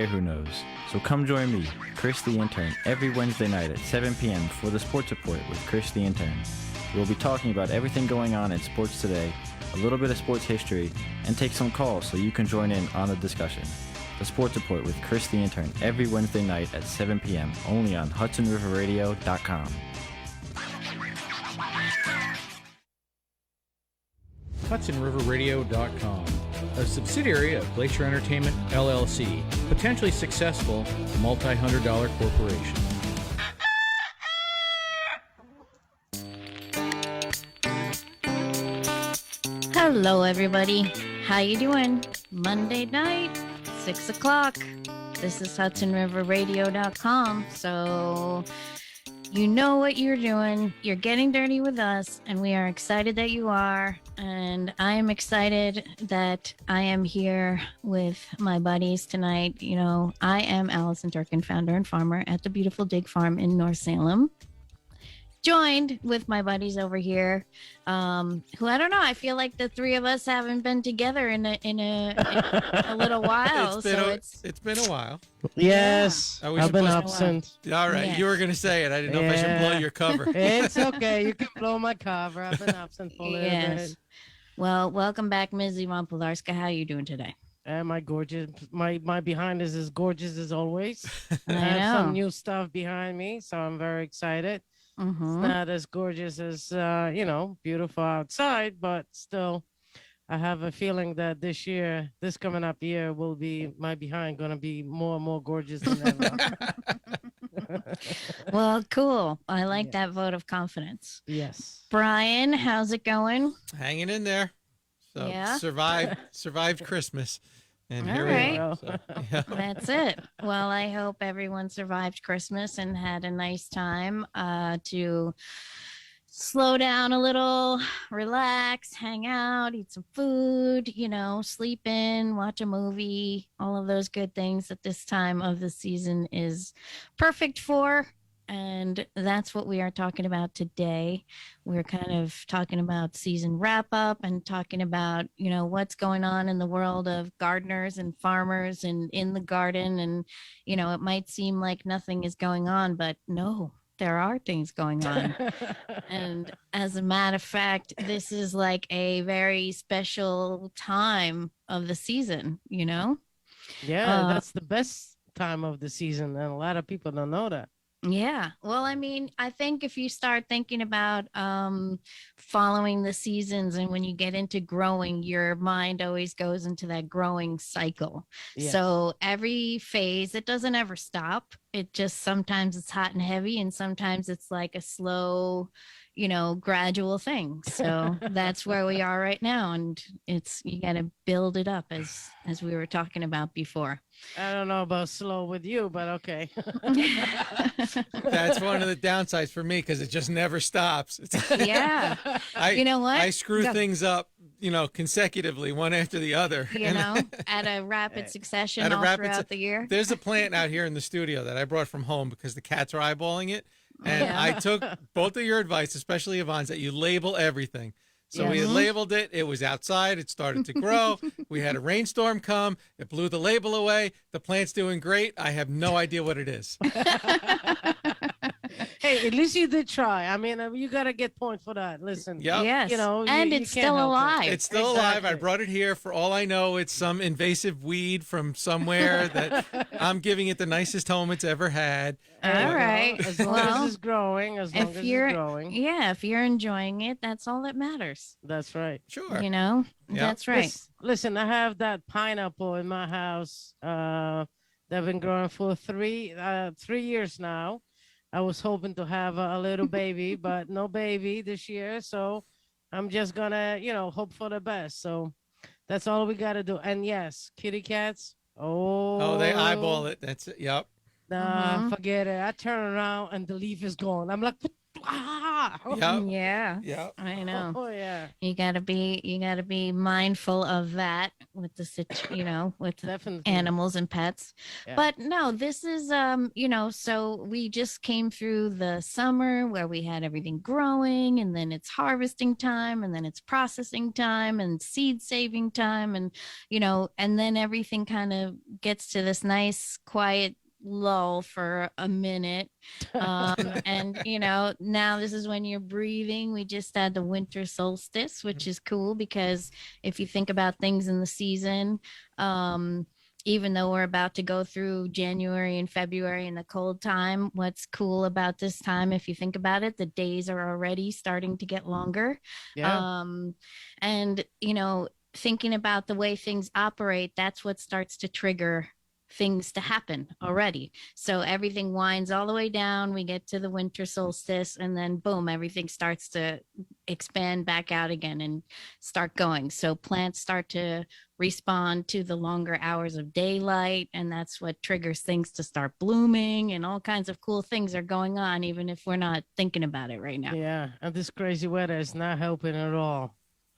who knows. So come join me, Chris the Intern, every Wednesday night at 7 p.m. for the Sports Report with Chris the Intern. We'll be talking about everything going on in sports today, a little bit of sports history, and take some calls so you can join in on the discussion. The Sports Report with Chris the Intern every Wednesday night at 7 p.m. only on HudsonRiverRadio.com. HudsonRiverRadio.com, a subsidiary of Glacier Entertainment, LLC, potentially successful multi-$100 corporation. Hello, everybody. How you doing? Monday night, 6 o'clock. This is HudsonRiverRadio.com. So you know what you're doing. You're getting dirty with us, and we are excited that you are. And I am excited that I am here with my buddies tonight. You know, I am Allison Durkin, founder and farmer at the beautiful Dig Farm in North Salem. Joined with my buddies over here, who I don't know. I feel like the three of us haven't been together in a little while. It's been a while. Yes, Yeah. I've been absent. All right, Yes. You were gonna say it. I didn't know if I should blow your cover. It's okay. You can blow my cover. I've been absent for a little bit. Well, welcome back, Ms. Yvonne Polarska. How are you doing today? And my gorgeous, my behind is as gorgeous as always. I have know. some new stuff behind me, so I'm very excited. It's not as gorgeous as beautiful outside, but still, I have a feeling that this coming up year, will be my behind going to be more and more gorgeous than ever. Well, cool. I like that vote of confidence. Yes. Brian, how's it going? Hanging in there. So Yeah? survived Christmas. And All here right. we are. So, yeah. That's it. Well, I hope everyone survived Christmas and had a nice time to slow down a little, relax, hang out, eat some food, sleep in, watch a movie, all of those good things that this time of the season is perfect for. And that's what we are talking about today. We're kind of talking about season wrap up and talking about, what's going on in the world of gardeners and farmers and in the garden. And, it might seem like nothing is going on, but no, there are things going on. And as a matter of fact, this is like a very special time of the season, Yeah, that's the best time of the season. And a lot of people don't know that. Yeah. Well, I mean, I think if you start thinking about following the seasons and when you get into growing, your mind always goes into that growing cycle. Yes. So every phase, it doesn't ever stop. It just sometimes it's hot and heavy and sometimes it's like a slow, gradual thing. So that's where we are right now. And you got to build it up as we were talking about before. I don't know about slow with you, but okay. That's one of the downsides for me because it just never stops. Yeah. You know what? I screw things up, consecutively, one after the other. At a rapid succession throughout the year. There's a plant out here in the studio that I brought from home because the cats are eyeballing it. And I took both of your advice, especially Yvonne's, that you label everything. So we had labeled it. It was outside. It started to grow. We had a rainstorm come. It blew the label away. The plant's doing great. I have no idea what it is. Hey, at least you did try. I mean, you got to get points for that. Listen. Yep. Yes. And it's still alive. It's still alive. I brought it here. For all I know, it's some invasive weed from somewhere that I'm giving it the nicest home it's ever had. All right. As long as it's growing, Yeah, if you're enjoying it, that's all that matters. That's right. Sure. That's right. Listen, I have that pineapple in my house. They've been growing for 3 years now. I was hoping to have a little baby, but no baby this year. So I'm just gonna, hope for the best. So that's all we got to do. And yes, kitty cats. Oh, they eyeball it. That's it. Yep. Nah, forget it. I turn around and the leaf is gone. I'm like, Yep. Yeah, Yep. I know. Oh yeah, You gotta be mindful of that with with definitely. animals and pets. Yeah, But no, this is so we just came through the summer where we had everything growing, and then it's harvesting time, and then it's processing time and seed saving time, and and then everything kind of gets to this nice quiet lull for a minute. And now this is when you're breathing. We just had the winter solstice, which is cool because if you think about things in the season, um, even though we're about to go through January and February in the cold time, what's cool about this time, if you think about it, the days are already starting to get longer. yeah, Um, and thinking about the way things operate, that's what starts to trigger things to happen already. So everything winds all the way down. We get to the winter solstice, and then boom, everything starts to expand back out again and start going. So plants start to respond to the longer hours of daylight, and that's what triggers things to start blooming, and all kinds of cool things are going on, even if we're not thinking about it right now. yeah. And this crazy weather is not helping at all.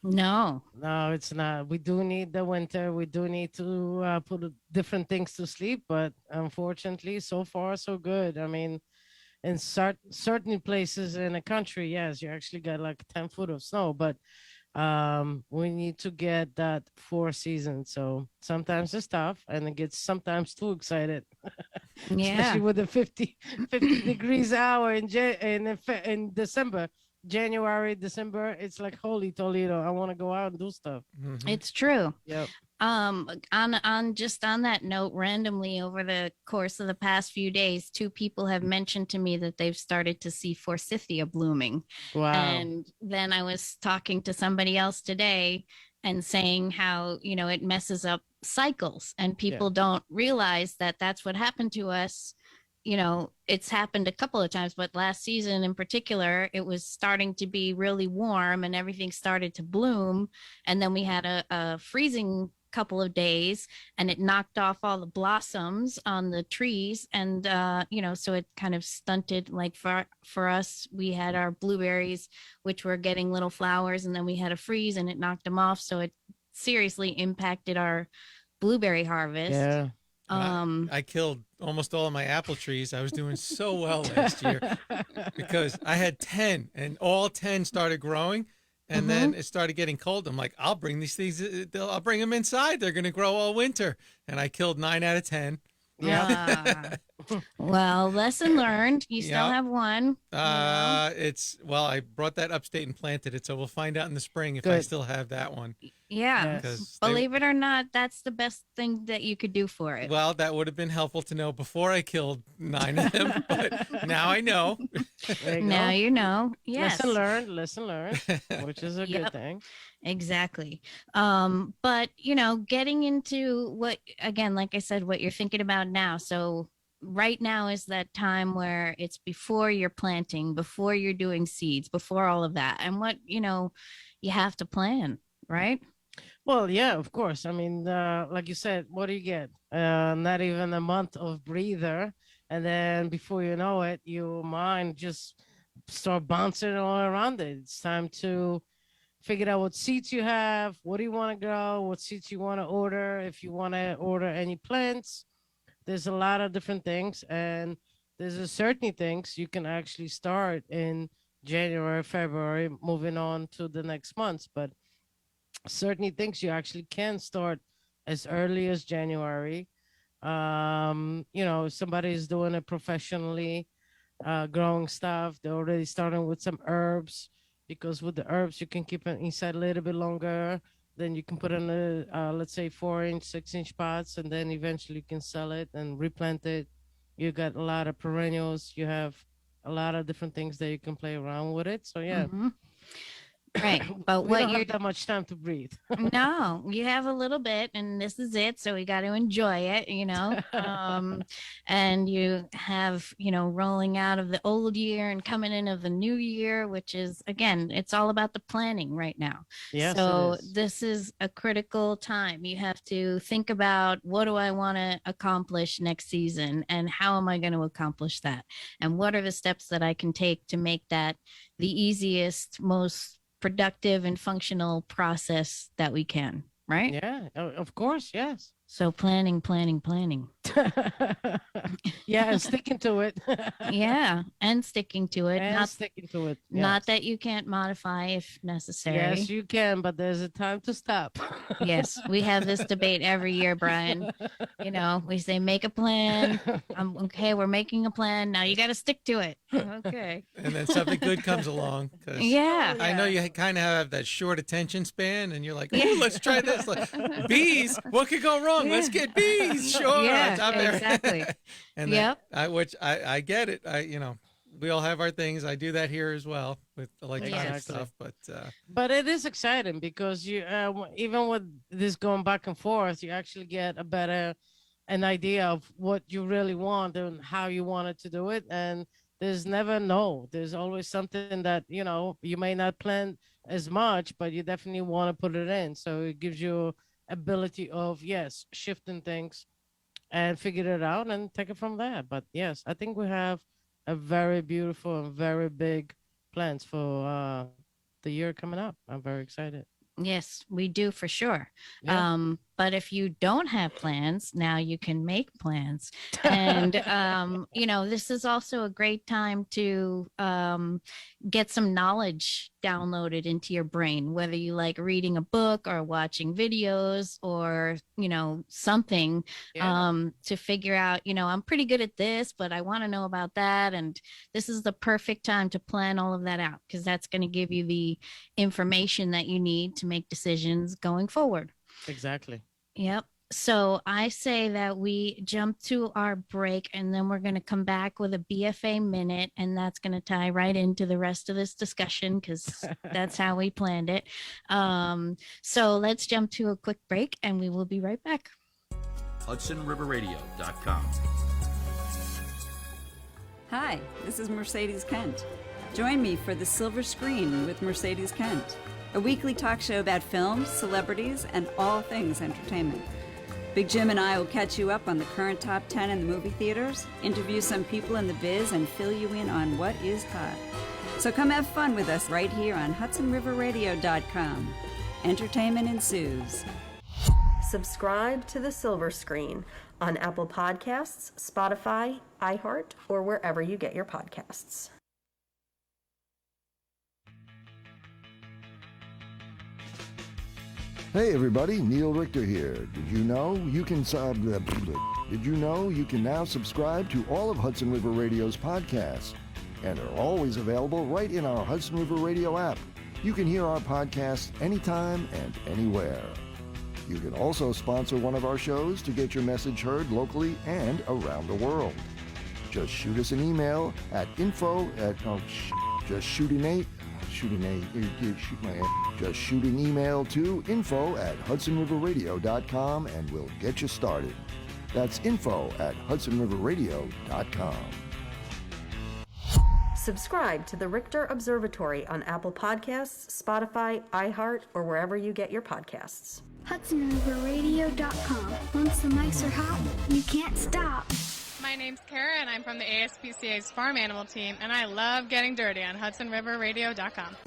No. No, it's not. We do need the winter. We do need to put different things to sleep, but unfortunately, so far so good. I mean, in certain places in the country, yes, you actually got like 10 foot of snow, but we need to get that 4 seasons. So sometimes it's tough, and it gets sometimes too excited, especially Yeah. with the 50 degrees hour in December. January, December, it's like holy Toledo. I want to go out and do stuff. Mhm. It's true. Yep. On that note, randomly over the course of the past few days, two people have mentioned to me that they've started to see forsythia blooming. Wow. And then I was talking to somebody else today and saying how, it messes up cycles, and Yeah. people don't realize that that's what happened to us. It's happened a couple of times, but last season in particular, it was starting to be really warm and everything started to bloom. And then we had a freezing couple of days, and it knocked off all the blossoms on the trees. And, so it kind of stunted, like for us, we had our blueberries, which were getting little flowers, and then we had a freeze and it knocked them off. So it seriously impacted our blueberry harvest. Yeah. And Um, I killed almost all of my apple trees. I was doing so well last year because I had 10 and all 10 started growing. And then mhm. it started getting cold. I'm like, I'll bring these things, I'll bring them inside. They're going to grow all winter. And I killed 9 out of 10. Yep. Well, lesson learned. You still Yep. have one. Well, I brought that upstate and planted it. So we'll find out in the spring if I Good. still have that one. Yeah. Yes. Because Believe it or not, that's the best thing that you could do for it. well, that would have been helpful to know before I killed 9 of them. But now I know. There you Now go. you know. Lesson Yes. learned. Lesson learned, which is a good Yep. thing. Exactly. But getting into what, again, like I said, what you're thinking about now. So right now is that time where it's before you're planting, before you're doing seeds, before all of that. And what, you have to plan, right? Well, yeah, of course. I mean, like you said, what do you get? Not even a month of breather, and then before you know it, your mind just start bouncing all around it. It's time to figure out what seats you have, what do you want to grow, what seats you want to order, if you want to order any plants. There's a lot of different things, and there's a certain things you can actually start in January, February, moving on to the next months. But certain things you actually can start as early as January. If somebody is doing it professionally, growing stuff. They're already starting with some herbs because with the herbs you can keep it inside a little bit longer. Then you can put in let's say 4 inch, 6 inch pots, and then eventually you can sell it and replant it. You got a lot of perennials. You have a lot of different things that you can play around with it. So yeah, Hmm. Right. But We what don't you're have that much time to breathe. No, you have a little bit, and this is it. So we got to enjoy it, and you have, rolling out of the old year and coming in of the new year, which is, again, it's all about the planning right now. Yes, it So is. this is a critical time. You have to think about, what do I want to accomplish next season, and how am I going to accomplish that? And what are the steps that I can take to make that the easiest, most productive and functional process that we can, right? Yeah, of course, yes. So planning, planning, planning. Yeah, and sticking to it. Yeah, and sticking to it. And Not sticking to it. not Yes. that you can't modify if necessary. Yes, you can, but there's a time to stop. Yes, we have this debate every year, Brian. We say make a plan. Okay, we're making a plan. Now you got to stick to it. Okay. And then something good comes along. 'Cause Yeah. I know you kind of have that short attention span, and you're like, "Ooh, let's try this." Like, bees, what could go wrong? Let's get bees. Sure, Yeah, I'm there. exactly. And Yep. which I get it. We all have our things. I do that here as well with electronic Exactly. stuff. But it is exciting because you, even with this going back and forth, you actually get an idea of what you really want and how you wanted to do it. And there's never no. There's always something that you may not plan as much, but you definitely want to put it in. So it gives you ability of shifting things and figure it out and take it from there. But yes, I think we have a very beautiful and very big plans for the year coming up. I'm very excited. Yes, we do for sure. Yeah. But if you don't have plans, now you can make plans. And, this is also a great time to get some knowledge downloaded into your brain, whether you like reading a book or watching videos or, something to figure out, I'm pretty good at this, but I want to know about that. And this is the perfect time to plan all of that out, because that's going to give you the information that you need to make decisions going forward. Exactly. Yep. So I say that we jump to our break, and then we're going to come back with a BFA minute, and that's going to tie right into the rest of this discussion because that's how we planned it. So let's jump to a quick break, and we will be right back. HudsonRiverRadio.com. Hi, this is Mercedes Kent. Join me for The Silver Screen with Mercedes Kent, a weekly talk show about films, celebrities, and all things entertainment. Big Jim and I will catch you up on the current top 10 in the movie theaters, interview some people in the biz, and fill you in on what is hot. So come have fun with us right here on HudsonRiverRadio.com. Entertainment ensues. Subscribe to The Silver Screen on Apple Podcasts, Spotify, iHeart, or wherever you get your podcasts. Hey everybody, Neil Richter here. Did you know you can now subscribe to all of Hudson River Radio's podcasts and are always available right in our Hudson River Radio app. You can hear our podcasts anytime and anywhere. You can also sponsor one of our shows to get your message heard locally and around the world. Just shoot us an email at Just shoot an email to info@HudsonRiverRadio.com and we'll get you started. That's info@HudsonRiverRadio.com. Subscribe to the Richter Observatory on Apple Podcasts, Spotify, iHeart, or wherever you get your podcasts. HudsonRiverRadio.com. Once the mics are hot, you can't stop. My name's Kara, and I'm from the ASPCA's Farm Animal Team, and I love getting dirty on HudsonRiverRadio.com.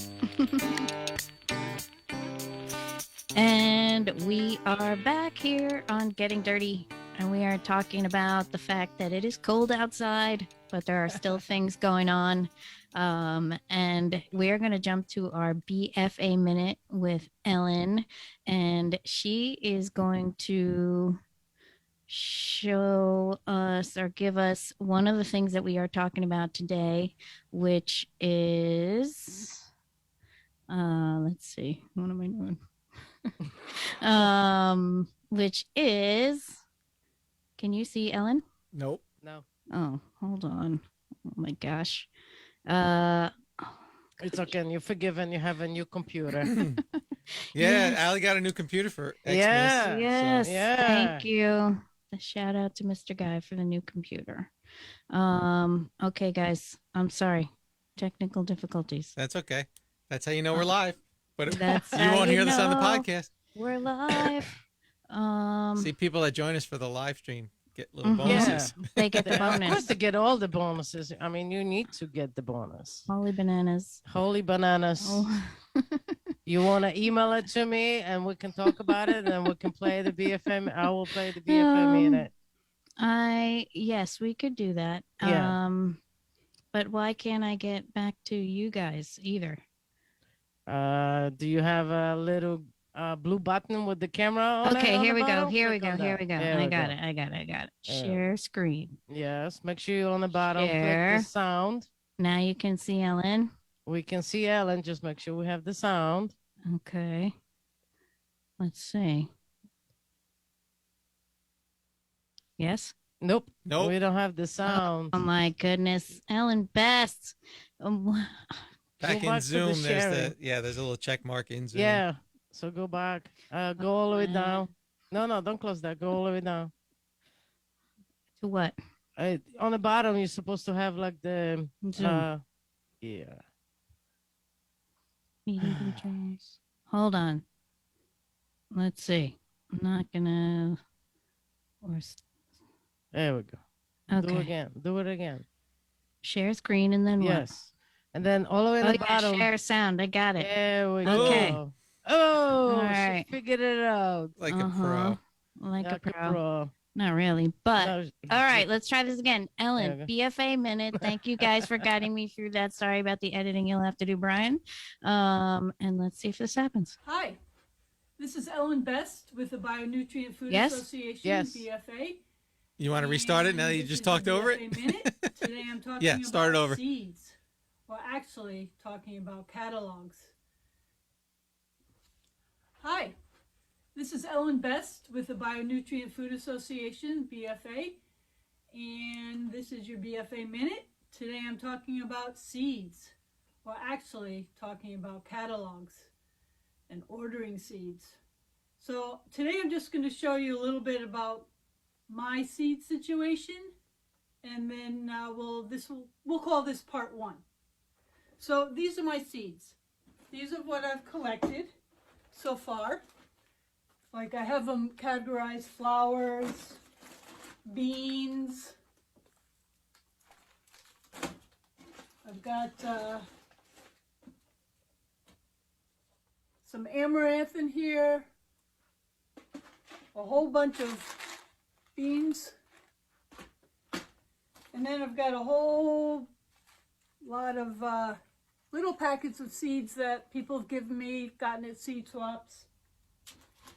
And we are back here on Getting Dirty, and we are talking about the fact that it is cold outside, but there are still things going on. And we are going to jump to our BFA minute with Ellen, and she is going to show us or give us one of the things that we are talking about today, which is let's see, what am I doing? Which is, can you see Ellen? Nope. No. Oh, hold on. Oh my gosh. It's okay. And you're forgiven. You have a new computer. Yeah, Allie got a new computer for Xmas. Yeah. Yes, Yeah. thank you. A shout out to Mr. Guy for the new computer. Okay, guys, I'm sorry. Technical difficulties. That's okay. That's how you know we're live. But That's you how won't you hear this on the know podcast. We're live. See, people that join us for the live stream get little Mhm. bonuses. They get the Of course, bonus. to get all the bonuses. I mean, you need to get the bonus. Holy bananas. Holy bananas. Oh. You want to email it to me and we can talk about it and we can play the BFM. I will play the BFM in it. Yes, we could do that. Yeah. But why can't I get back to you guys either? Do you have a little blue button with the camera on it? Okay, on here the we go. bottom? Here we Click on go. Here that. we go. There I we got go. it. I got it. I got it. Yeah. Share screen. Yes. Make sure you're on the bottom. Share. Click the sound. Now you can see Ellen. We can see Ellen. Just make sure we have the sound. Okay. Let's see. Yes? Nope. Nope. We don't have the sound. Oh my goodness. Ellen Best. Back Go in back to the Zoom, sharing. there's a little check mark in Zoom. Yeah. So go back. Go all the way down. No, don't close that. Go all the way down. To what? On the bottom, you're supposed to have like the Zoom. yeah. Meeting pictures. Hold on. Let's see. I'm not gonna. There we go. Okay. Do it again. Do it again. Share screen and then what? Yes. And then all the way at the bottom. Share sound. I got it. There we Okay. go. Oh, All right. she figured it out. Like a pro. Like a Like a pro. pro. Not really, but No, all right, let's try this again. Ellen, Okay. BFA minute. Thank you guys for guiding me through that. Sorry about the editing you'll have to do, Brian. And let's see if this happens. Hi, this is Ellen Best with the Bionutrient Food Yes? Association, Yes. BFA. You want to restart it now that you This just is talked the over BFA it? Minute. Today I'm talking Yeah, start it about over. seeds. Well, actually, talking about catalogs. Hi, this is Ellen Best with the Bionutrient Food Association, BFA. And this is your BFA Minute. Today I'm talking about seeds. Well, actually, talking about catalogs and ordering seeds. So today I'm just going to show you a little bit about my seed situation, and then we'll call this part one. So these are my seeds. These are what I've collected so far. Like I have them categorized: flowers, beans. I've got some amaranth in here, a whole bunch of beans, and then I've got a whole lot of little packets of seeds that people have given me, gotten at seed swaps.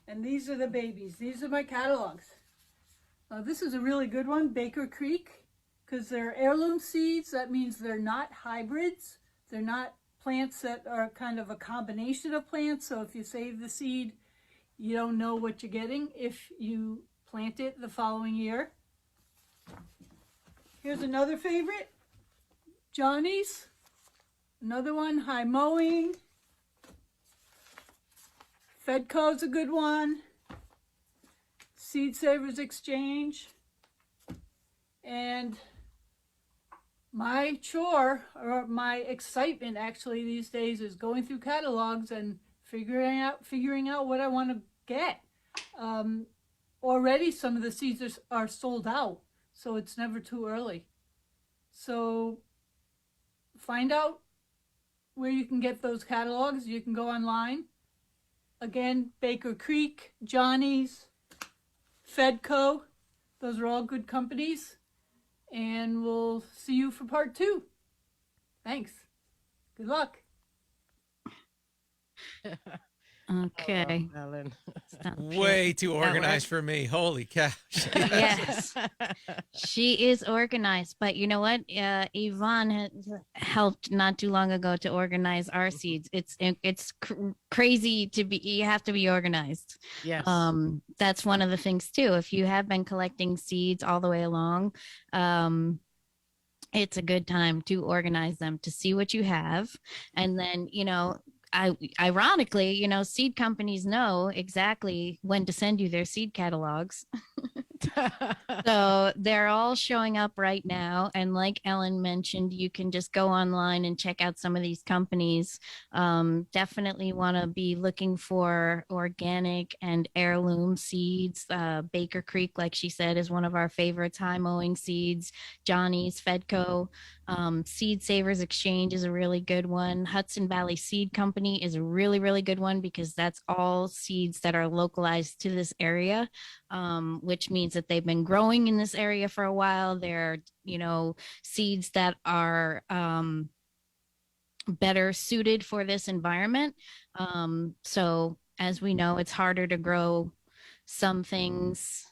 And these are the babies. These are my catalogs. This is a really good one, Baker Creek, because they're heirloom seeds. That means they're not hybrids. They're not plants that are kind of a combination of plants. So if you save the seed, you don't know what you're getting if you plant it the following year. Here's another favorite, Johnny's. Another one, High Mowing. Fedco's a good one. Seed Savers Exchange. And my chore, or my excitement actually these days, is going through catalogs and figuring out what I want to get. Already some of the seeds are sold out, so it's never too early. So find out where you can get those catalogs. You can go online. Again, Baker Creek, Johnny's, Fedco. Those are all good companies. And we'll see you for part two. Thanks. Good luck. Okay. Ellen. Way too organized for me. Holy cow. Yes, she is organized. But you know what? Yvonne has helped not too long ago to organize our seeds. It's crazy to be. You have to be organized. Yes. That's one of the things too. If you have been collecting seeds all the way along, it's a good time to organize them to see what you have. And then, ironically, seed companies know exactly when to send you their seed catalogs. So they're all showing up right now. And like Ellen mentioned, you can just go online and check out some of these companies. Definitely want to be looking for organic and heirloom seeds. Baker Creek, like she said, is one of our favorites. High Mowing Seeds, Johnny's, Fedco. Seed Savers Exchange is a really good one. Hudson Valley Seed Company is a really, really good one because that's all seeds that are localized to this area, which means that they've been growing in this area for a while. They're, seeds that are better suited for this environment. So, as we know, it's harder to grow some things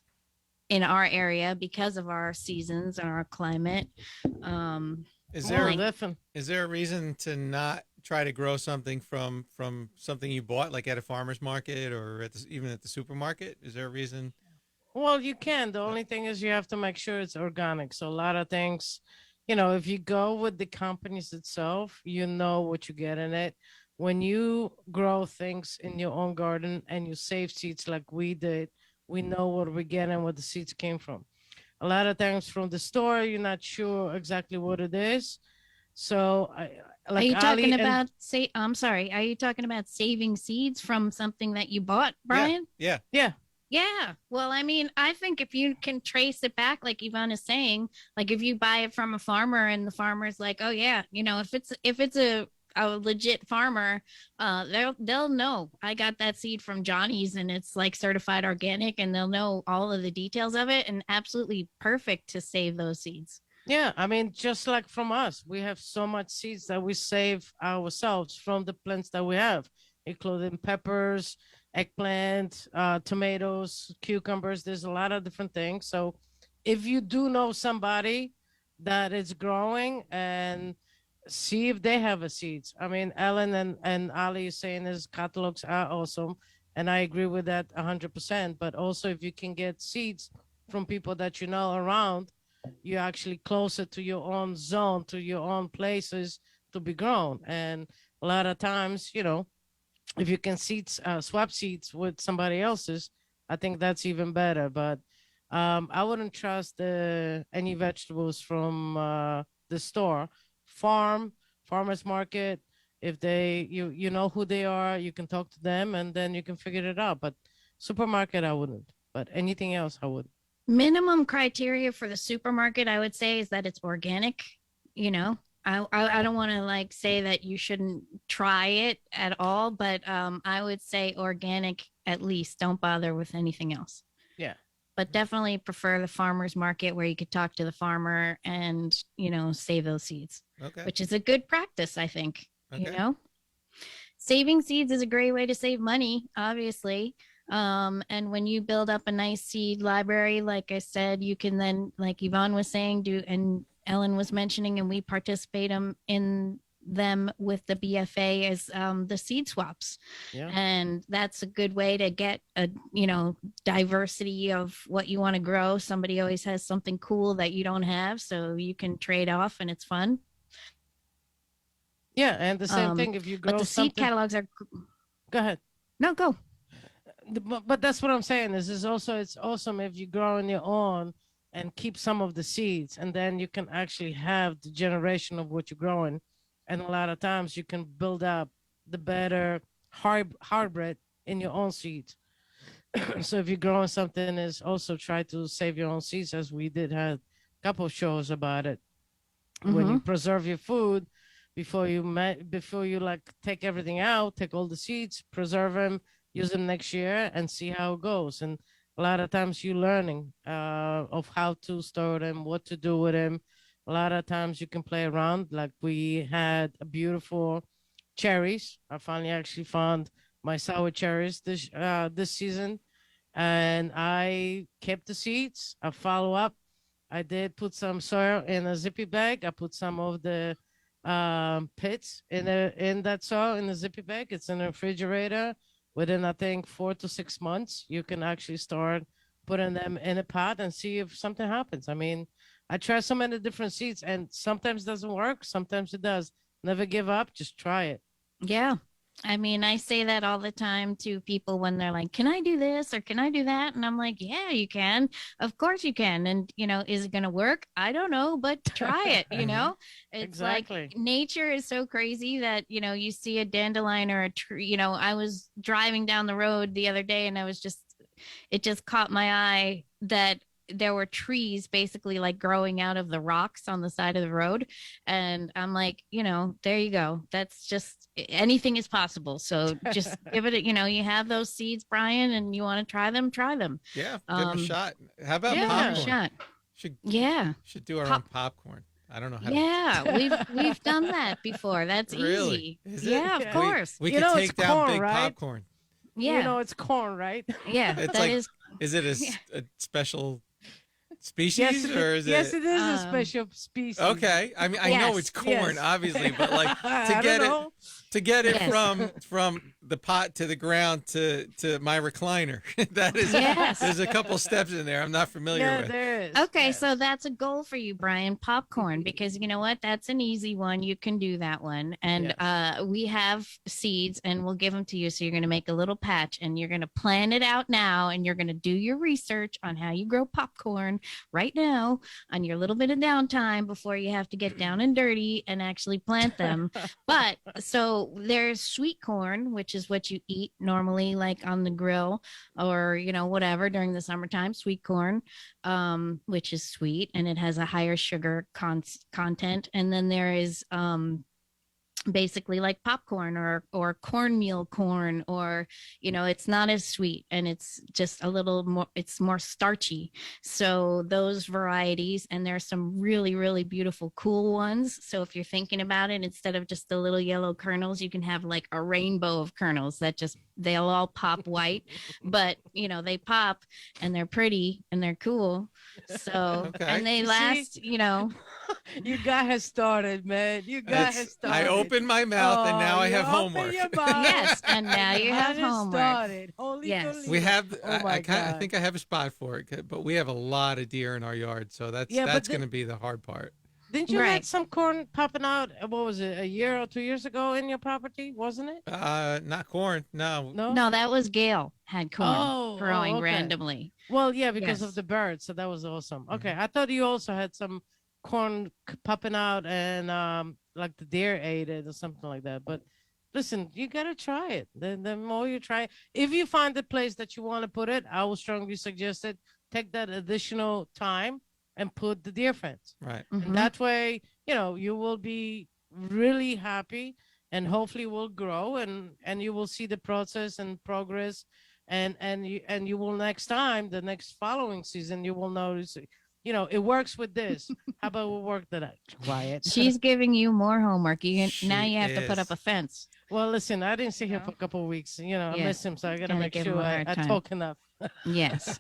in our area because of our seasons and our climate. Is Definitely. there a reason to not try to grow something from something you bought, like at a farmer's market or even at the supermarket? Is there a reason? Well, you can. The only thing is you have to make sure it's organic. So a lot of things, if you go with the companies itself, you know what you get in it. When you grow things in your own garden and you save seeds like we did, we know what we're getting, where the seeds came from. A lot of times from the store, you're not sure exactly what it is. So, Are like you talking Ali and about I'm sorry. Are you talking about saving seeds from something that you bought, Yeah, Brian? yeah. yeah, Yeah. Well, I mean, I think if you can trace it back, like Yvonne is saying, like if you buy it from a farmer and the farmer's like, oh yeah, if it's a legit farmer, they'll know I got that seed from Johnny's and it's like certified organic and they'll know all of the details of it and absolutely perfect to save those seeds. yeah. I mean, just like from us, we have so much seeds that we save ourselves from the plants that we have, including peppers, eggplant, tomatoes, cucumbers. There's a lot of different things. So, if you do know somebody that is growing and see if they have a seeds. I mean, Ellen and Ali is saying his catalogs are awesome. And I agree with that 100%. But also, if you can get seeds from people that you know around, you're actually closer to your own zone, to your own places to be grown. And a lot of times, if you can swap seeds with somebody else's, I think that's even better. But I wouldn't trust any vegetables from the store, farmers market. If you know who they are, you can talk to them, and then you can figure it out. But supermarket, I wouldn't. But anything else, I would. Minimum criteria for the supermarket, I would say, is that it's organic. You know, I don't want to like say that you shouldn't try it at all, but I would say organic at least. Don't bother with anything else. Yeah. But definitely prefer the farmer's market where you could talk to the farmer and, save those seeds, Okay. which is a good practice, I think. Okay. Saving seeds is a great way to save money, obviously. And when you build up a nice seed library, like I said, you can then, like Yvonne was saying, and Ellen was mentioning, and we participate in them with the BFA as the seed swaps. Yeah. And that's a good way to get a, diversity of what you want to grow. Somebody always has something cool that you don't have, so you can trade off and it's fun. Yeah, and the same thing if you grow but the seed something. catalogs are Go ahead. no go. But that's what I'm saying. Is also it's awesome if you grow on your own and keep some of the seeds, and then you can actually have the generation of what you're growing. And a lot of times you can build up the better hybrid in your own seeds. So if you're growing something, is also try to save your own seeds, as we did have a couple of shows about it. When you preserve your food, before you like take everything out, take all the seeds, preserve them, use them next year, and see how it goes. And a lot of times you're learning of how to store them, what to do with them. A lot of times you can play around. Like we had a beautiful cherries. I finally actually found my sour cherries this season, and I kept the seeds. I follow up. I did put some soil in a zippy bag. I put some of the pits in that soil in the zippy bag. It's in a refrigerator. Within I think 4 to 6 months, you can actually start putting them in a pot and see if something happens. I mean, I try so many different seeds, and sometimes it doesn't work, sometimes it does. Never give up, just try it. Yeah. I mean, I say that all the time to people when they're like, can I do this or can I do that? And I'm like, yeah, you can. Of course you can. And, is it going to work? I don't know, but try it, It's Exactly. like nature is so crazy that, you see a dandelion or a tree. I was driving down the road the other day and it just caught my eye that there were trees basically like growing out of the rocks on the side of the road. And I'm like, there you go. That's just anything is possible. So just give it, you have those seeds, Brian, and you want to try them, try them. Yeah, give them a shot. How about Give them a popcorn? shot. Should do our own popcorn. I don't know how. Yeah, we've done that before. That's Really? easy. Is it? Yeah, of course. We could take down corn, big right? popcorn. Yeah. It's corn, right? Yeah, It's that like, is. is it a special species Yes, or is yes, it? it is a special species. Okay, I mean I know it's corn, yes. obviously, but like I to get it Yes. from the pot to the ground to my recliner. That is Yes. there's a couple steps in there I'm not familiar Yeah, with. there is. Okay, Yes. so that's a goal for you, Brian. Popcorn, because you know what? That's an easy one. You can do that one. And we have seeds and we'll give them to you. So you're going to make a little patch and you're going to plan it out now and you're going to do your research on how you grow popcorn right now on your little bit of downtime before you have to get down and dirty and actually plant them. But so there's sweet corn, which is what you eat normally, like on the grill or, whatever during the summertime, sweet corn, which is sweet and it has a higher sugar content. And then there is basically like popcorn or cornmeal corn, or it's not as sweet and it's just a little more, it's more starchy. So those varieties, and there's some really really beautiful cool ones. So if you're thinking about it, instead of just the little yellow kernels, you can have like a rainbow of kernels that just, they'll all pop white, but they pop and they're pretty and they're cool. So Okay. and they last, You guys started, man. You guys started. I opened my mouth and now I have homework. Yes, and now you have homework. Started. Holy Yes. Toledo. We have. Oh my I God. think I have a spot for it, but we have a lot of deer in our yard, so that's going to be the hard part. Didn't you Right. have some corn popping out? What was it? A year or 2 years ago in your property, wasn't it? Not corn. No. No, that was Gail had corn growing okay. randomly. Well, yeah, because Yes. of the birds. So that was awesome. Okay, I thought you also had some corn popping out and like the deer ate it or something like that. But listen, you gotta try it. The more you try, if you find the place that you want to put it, I will strongly suggest it. Take that additional time and put the deer fence. Right. Mhm. And that way, you will be really happy and hopefully will grow and you will see the process and progress and you will next time, the next following season, you will notice, it works with this. How about we work that out? Quiet. She's giving you more homework. Now She you have to put is. up a fence. Well, listen, I didn't see him for a couple of weeks. I Yeah. miss him, so I gotta Gotta make give him sure a I hard time. talk enough. Yes.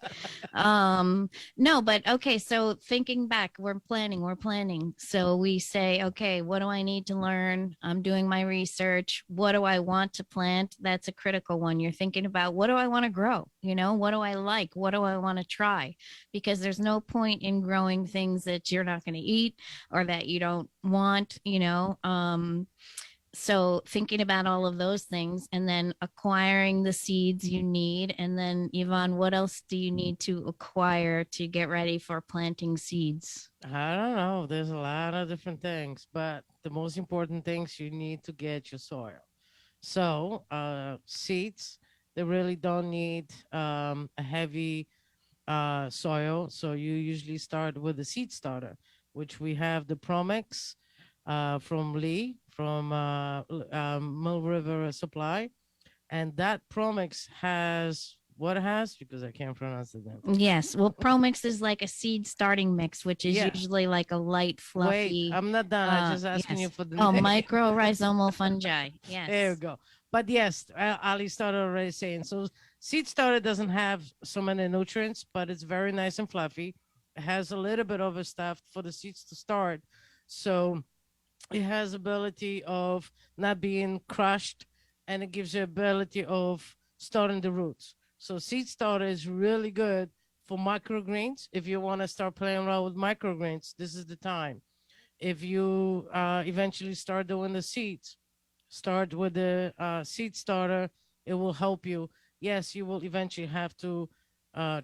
No, but okay, so thinking back, we're planning. So we say, okay, what do I need to learn? I'm doing my research. What do I want to plant? That's a critical one. You're thinking about, what do I want to grow? What do I like? What do I want to try? Because there's no point in growing things that you're not going to eat or that you don't want, so thinking about all of those things and then acquiring the seeds you need. And then Yvonne, what else do you need to acquire to get ready for planting seeds? I don't know. There's a lot of different things, but the most important things, you need to get your soil. So seeds, they really don't need a heavy soil. So you usually start with a seed starter, which we have the Promix from Lee, from Mill River Supply. And that Promix has what it has, because I can't pronounce the name. Yes. Well, Promix is like a seed starting mix, which is Yeah. usually like a light, fluffy. Wait, I'm not done. I'm just asking yes. you for the Oh, name. mycorrhizomal fungi. Yes. There you go. But yes, Ali started already saying, so seed starter doesn't have so many nutrients, but it's very nice and fluffy. It has a little bit of a stuff for the seeds to start. So it has ability of not being crushed, and it gives you ability of starting the roots. So seed starter is really good For microgreens, if you want to start playing around with microgreens, this is the time. If you eventually start doing the seeds, start with the seed starter. It will help you. Yes, you will eventually have to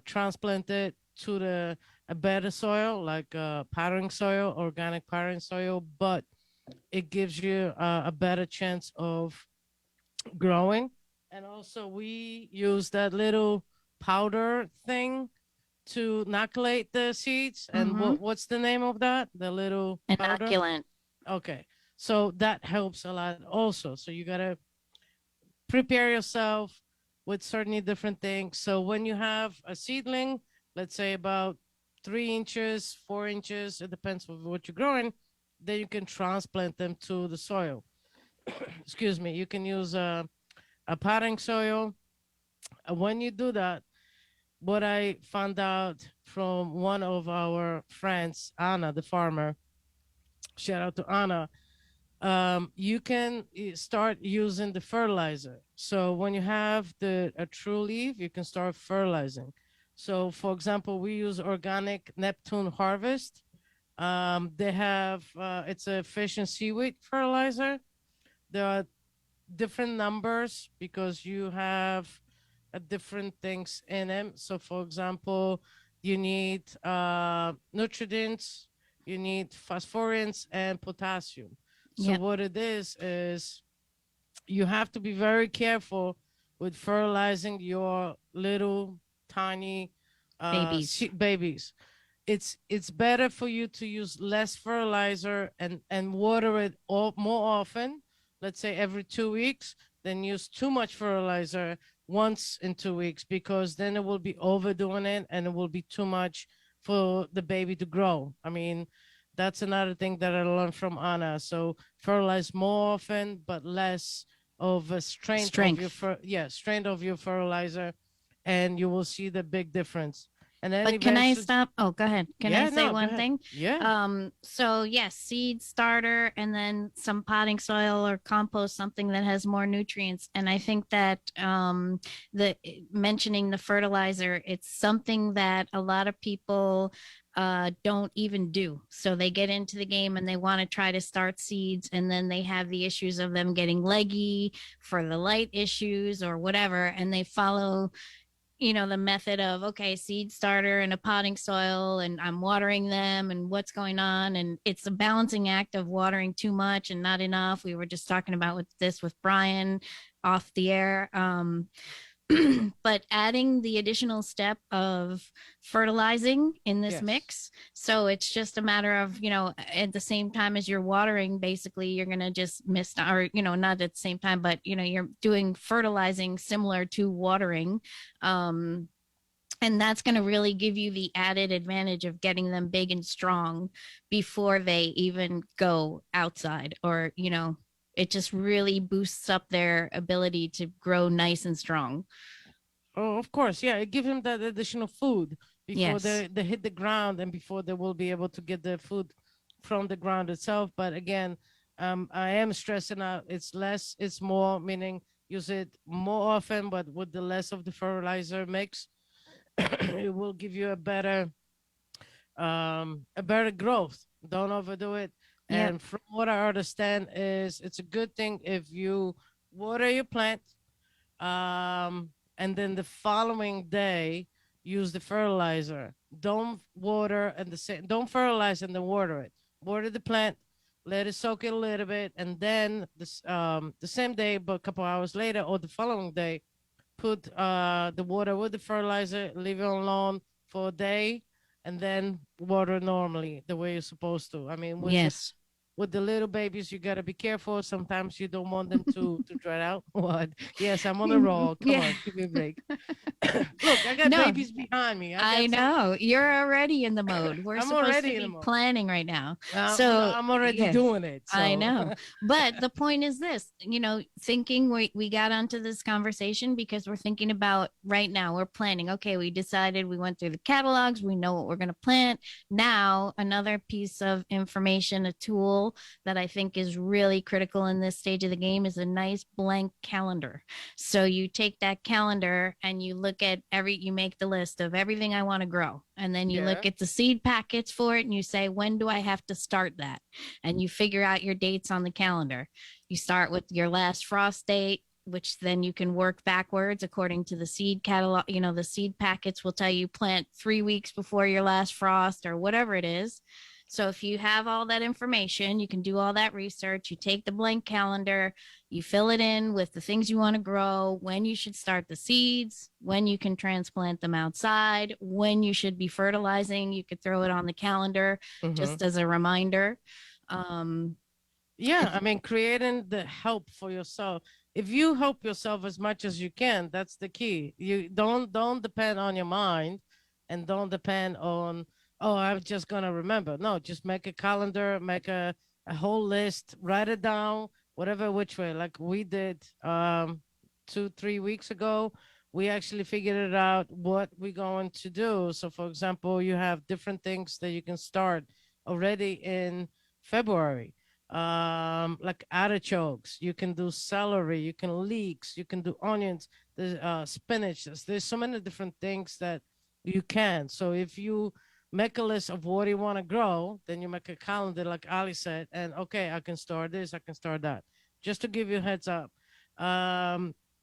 transplant it to a better soil, like pattern soil, organic pattern soil, but it gives you a better chance of growing. And also, we use that little powder thing to inoculate the seeds. And Mm-hmm. what's the name of that? The little powder? Inoculant. Okay. So that helps a lot also. So you got to prepare yourself with certainly different things. So when you have a seedling, let's say about 3 inches, 4 inches, it depends on what you're growing, then you can transplant them to the soil. Excuse me. You can use a potting soil. When you do that, what I found out from one of our friends, Anna, the farmer, shout out to Anna, you can start using the fertilizer. So when you have a true leaf, you can start fertilizing. So for example, we use organic Neptune Harvest. They have it's a fish and seaweed fertilizer. There are different numbers because you have different things in them. So for example, you need nutrients, you need phosphorus and potassium. So Yep. what it is you have to be very careful with fertilizing your little tiny Babies. babies. It's better for you to use less fertilizer and water it more often, let's say every 2 weeks, than use too much fertilizer once in 2 weeks, because then it will be overdoing it and it will be too much for the baby to grow. I mean, that's another thing that I learned from Anna. So fertilize more often, but less of a strength of your strength of your fertilizer, and you will see the big difference. And then But can I eventually, stop? Oh, go ahead. Can I say go one ahead. thing? Yeah. So yes, seed starter and then some potting soil or compost, something that has more nutrients. And I think that the mentioning the fertilizer, it's something that a lot of people don't even do. So they get into the game and they want to try to start seeds, and then they have the issues of them getting leggy for the light issues or whatever, and they follow the method of, okay, seed starter and a potting soil, and I'm watering them and what's going on. And it's a balancing act of watering too much and not enough. We were just talking about with Brian off the air. But adding the additional step of fertilizing in this mix. So it's just a matter of, at the same time as you're watering, basically you're going to just miss, or, not at the same time, but, you're doing fertilizing similar to watering. And that's going to really give you the added advantage of getting them big and strong before they even go outside, or, it just really boosts up their ability to grow nice and strong. Oh, of course. Yeah. It gives them that additional food before Yes. they hit the ground, and before they will be able to get the food from the ground itself. But again, I am stressing out it's less, it's more, meaning use it more often, but with the less of the fertilizer mix, it will give you a better growth. Don't overdo it. Yep. And from what I understand is it's a good thing if you water your plant, and then the following day use the fertilizer. Don't water and don't fertilize and then water it. Water the plant, let it soak it a little bit, and then the same day, but a couple hours later or the following day, put the water with the fertilizer, leave it alone for a day, and then water normally the way you're supposed to. I mean, with the little babies, you got to be careful. Sometimes you don't want them to dry out. What? Yes, I'm on the roll. Come on, give me a break. Look, I got babies behind me. I know. You're already in the mode. We're I'm supposed already to in the be mode. planning right now. So I'm already doing it. So. I know. But the point is this, thinking we got onto this conversation because we're thinking about right now, we're planning. Okay, we decided, we went through the catalogs, we know what we're going to plant. Now, another piece of information, a tool tool that I think is really critical in this stage of the game is a nice blank calendar. So you take that calendar and you look at you make the list of everything I want to grow. And then you look at the seed packets for it and you say, when do I have to start that? And you figure out your dates on the calendar. You start with your last frost date, which then you can work backwards according to the seed catalog. You know, the seed packets will tell you plant 3 weeks before your last frost or whatever it is. So if you have all that information, you can do all that research. You take the blank calendar, you fill it in with the things you want to grow, when you should start the seeds, when you can transplant them outside, when you should be fertilizing. You could throw it on the calendar just as a reminder. Yeah, I mean, creating the help for yourself. If you help yourself as much as you can, that's the key. You don't depend on your mind, and don't depend on, oh, I'm just gonna remember. No, just make a calendar, make a whole list, write it down, whatever which way. Like we did 2-3 weeks ago, we actually figured it out what we're going to do. So, for example, you have different things that you can start already in February, like artichokes. You can do celery, you can leeks, you can do onions, there's spinach. There's so many different things that you can. So if you make a list of what you want to grow, then you make a calendar like Ali said, and okay, I can start this, I can start that. Just to give you a heads up.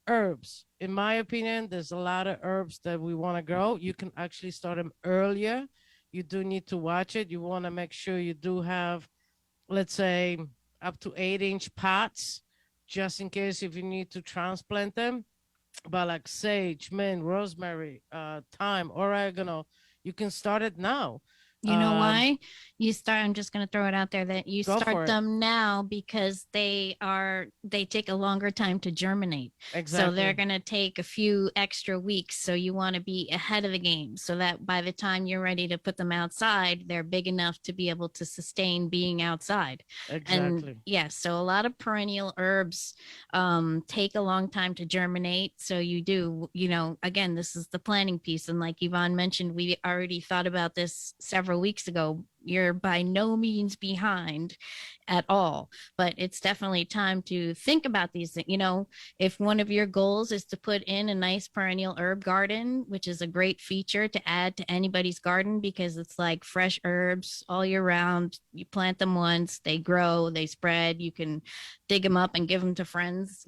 Herbs, in my opinion, there's a lot of herbs that we want to grow. You can actually start them earlier. You do need to watch it. You want to make sure you do have, let's say, up to 8-inch pots, just in case if you need to transplant them. But like sage, mint, rosemary, thyme, oregano, you can start it now. You know why? I'm just going to throw it out there that you Go for start it. them now because they take a longer time to germinate. Exactly. So they're going to take a few extra weeks. So you want to be ahead of the game so that by the time you're ready to put them outside, they're big enough to be able to sustain being outside. Exactly. And yes, so a lot of perennial herbs take a long time to germinate. So you do, again, this is the planning piece. And like Yvonne mentioned, we already thought about this several weeks ago. You're by no means behind at all, but it's definitely time to think about these things. If one of your goals is to put in a nice perennial herb garden, which is a great feature to add to anybody's garden because it's like fresh herbs all year round. You plant them once, they grow, they spread. You can dig them up and give them to friends.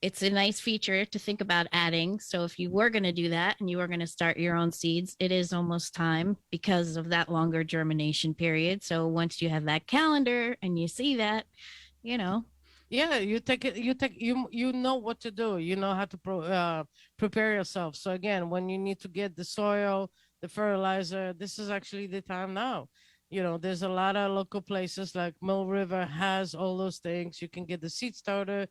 It's a nice feature to think about adding. So if you were going to do that and you were going to start your own seeds, it is almost time because of that longer germination period. So once you have that calendar and you see that, Yeah, you take it. You know what to do. You know how to prepare yourself. So again, when you need to get the soil, the fertilizer, this is actually the time now. There's a lot of local places like Mill River has all those things. You can get the seed starter,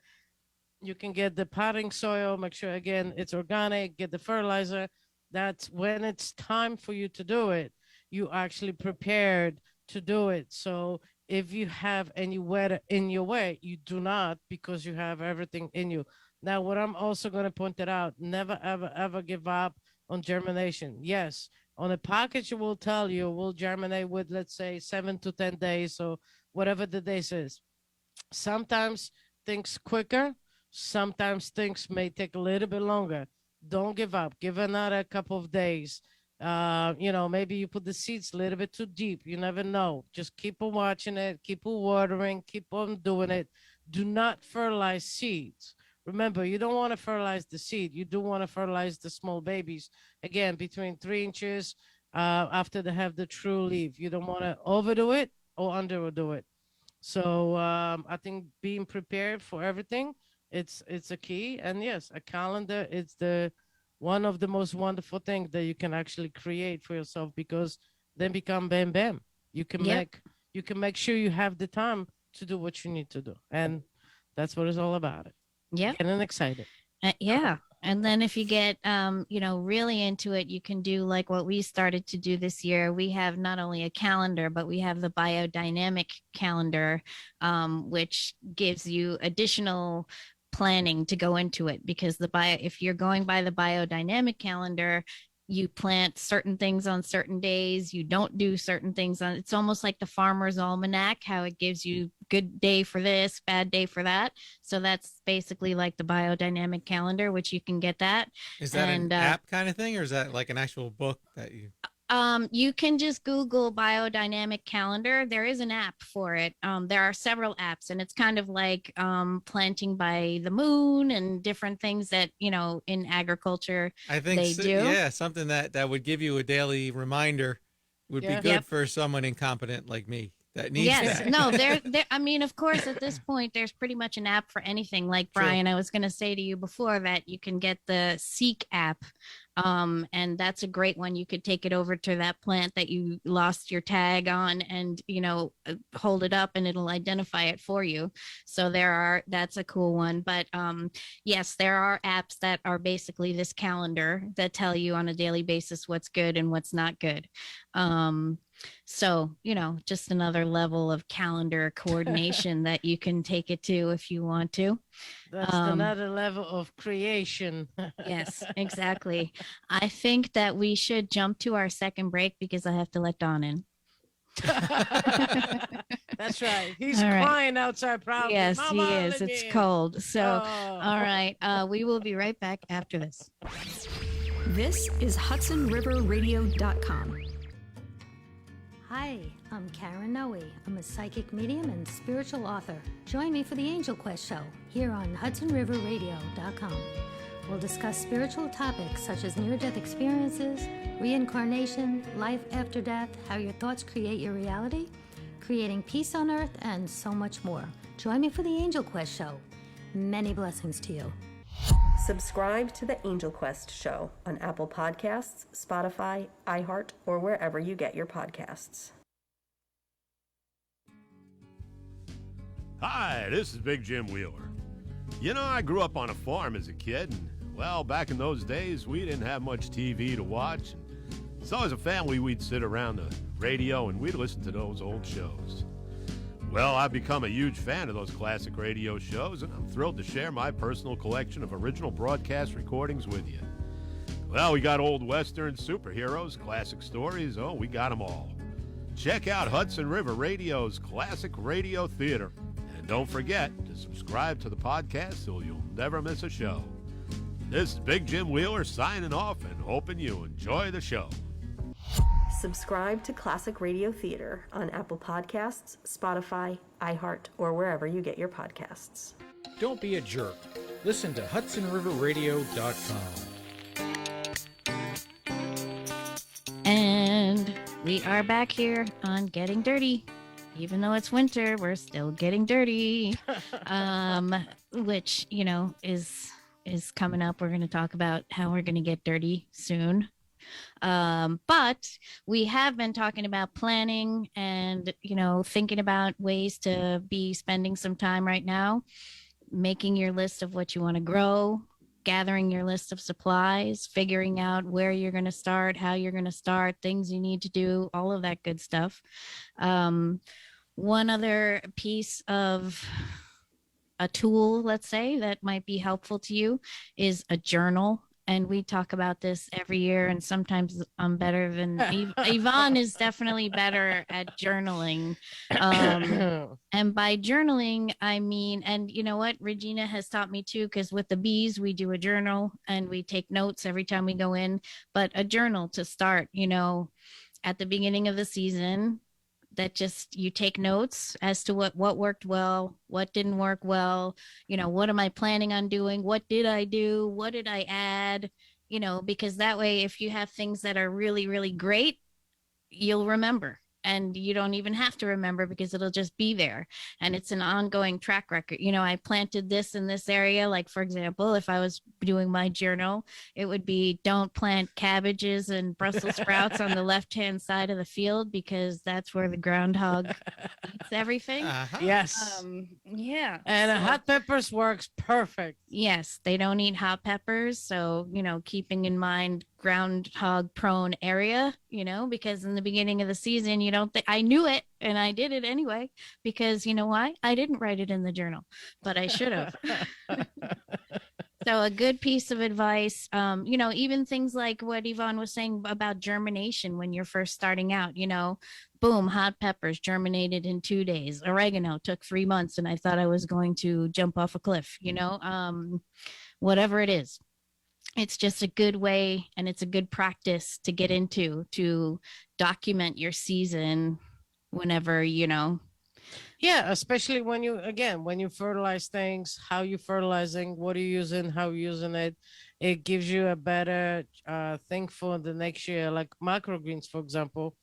you can get the potting soil, make sure again it's organic, get the fertilizer. That's when it's time for you to do it, you actually prepared to do it. So if you have any weather in your way, you do not, because you have everything in you. Now, what I'm also going to point it out, never, ever, ever give up on germination. Yes, on a package, it will tell you will germinate with, let's say, 7 to 10 days, or whatever the days is. Sometimes things quicker, sometimes things may take a little bit longer. Don't give up. Give another couple of days. Maybe you put the seeds a little bit too deep. You never know. Just keep on watching it, keep on watering, keep on doing it. Do not fertilize seeds. Remember, you don't want to fertilize the seed. You do want to fertilize the small babies. Again, between 3 inches after they have the true leaf. You don't want to overdo it or underdo it. So I think being prepared for everything, it's a key. And yes, a calendar is the one of the most wonderful things that you can actually create for yourself, because then become bam bam. You can make sure you have the time to do what you need to do, and that's what it's all about. Yeah, getting excited. Yeah. And then if you get, really into it, you can do like what we started to do this year. We have not only a calendar, but we have the biodynamic calendar, which gives you additional planning to go into it, because if you're going by the biodynamic calendar, you plant certain things on certain days, you don't do certain things on, it's almost like the farmer's almanac, how it gives you good day for this, bad day for that. So that's basically like the biodynamic calendar, which you can get that. Is that an app kind of thing, or is that like an actual book that you? You can just Google biodynamic calendar. There is an app for it. There are several apps, and it's kind of like planting by the moon and different things that, in agriculture I think they do. Yeah, something that would give you a daily reminder would be good for someone incompetent like me that needs that. No, there. I mean, of course, at this point, there's pretty much an app for anything. Like Brian, I was going to say to you before that you can get the Seek app. And that's a great one. You could take it over to that plant that you lost your tag on and, hold it up and it'll identify it for you. So that's a cool one. But yes, there are apps that are basically this calendar that tell you on a daily basis what's good and what's not good. So, just another level of calendar coordination that you can take it to if you want to. That's another level of creation. Yes, exactly. I think that we should jump to our second break because I have to let Don in. That's right. He's crying outside probably. Yes, Mama, he is. It's cold. So, all right. We will be right back after this. This is HudsonRiverRadio.com. Hi, I'm Karen Noe. I'm a psychic medium and spiritual author. Join me for the Angel Quest show here on HudsonRiverRadio.com. We'll discuss spiritual topics such as near-death experiences, reincarnation, life after death, how your thoughts create your reality, creating peace on earth, and so much more. Join me for the Angel Quest show. Many blessings to you. Subscribe to the Angel Quest show on Apple Podcasts, Spotify, iHeart, or wherever you get your podcasts. Hi, this is Big Jim Wheeler. I grew up on a farm as a kid, and, back in those days, we didn't have much TV to watch. So as a family, we'd sit around the radio and we'd listen to those old shows. Well, I've become a huge fan of those classic radio shows, and I'm thrilled to share my personal collection of original broadcast recordings with you. Well, we got old Western superheroes, classic stories, we got them all. Check out Hudson River Radio's Classic Radio Theater. And don't forget to subscribe to the podcast so you'll never miss a show. This is Big Jim Wheeler signing off and hoping you enjoy the show. Subscribe to Classic Radio Theater on Apple Podcasts, Spotify, iHeart, or wherever you get your podcasts. Don't be a jerk. Listen to HudsonRiverRadio.com. And we are back here on Getting Dirty. Even though it's winter, we're still getting dirty. Which, is coming up. We're going to talk about how we're going to get dirty soon. But we have been talking about planning and, thinking about ways to be spending some time right now, making your list of what you want to grow, gathering your list of supplies, figuring out where you're going to start, how you're going to start, things you need to do, all of that good stuff. One other piece of a tool, let's say, that might be helpful to you is a journal. And we talk about this every year, and sometimes I'm better than Yvonne is definitely better at journaling. And by journaling, I mean, and you know what, Regina has taught me too, because with the bees, we do a journal and we take notes every time we go in, but a journal to start, at the beginning of the season, that just you take notes as to what worked well, what didn't work well, what am I planning on doing, what did I do, what did I add, because that way if you have things that are really, really great, you'll remember. And you don't even have to remember because it'll just be there. And it's an ongoing track record. I planted this in this area. Like, for example, if I was doing my journal, it would be don't plant cabbages and Brussels sprouts on the left-hand side of the field because that's where the groundhog eats everything. Yes. Yeah. And hot peppers works perfect. Yes. They don't eat hot peppers. So, keeping in mind groundhog prone area, because in the beginning of the season, you don't think I knew it and I did it anyway, because you know why? I didn't write it in the journal, but I should have. So a good piece of advice, even things like what Yvonne was saying about germination when you're first starting out, boom, hot peppers germinated in 2 days. Oregano took 3 months, and I thought I was going to jump off a cliff, whatever it is. It's just a good way, and it's a good practice to get into to document your season whenever, Yeah, especially when you fertilize things, how you fertilizing, what are you using, how you using it. It gives you a better thing for the next year. Like microgreens, for example,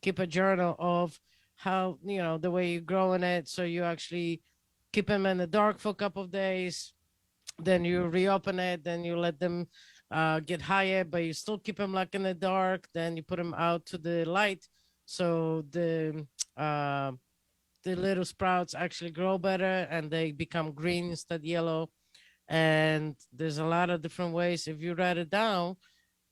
keep a journal of how, the way you're growing it. So you actually keep them in the dark for a couple of days, then you reopen it, then you let them get higher, but you still keep them like in the dark. Then you put them out to the light, so uh, the little sprouts actually grow better and they become green instead yellow. And there's a lot of different ways. If you write it down,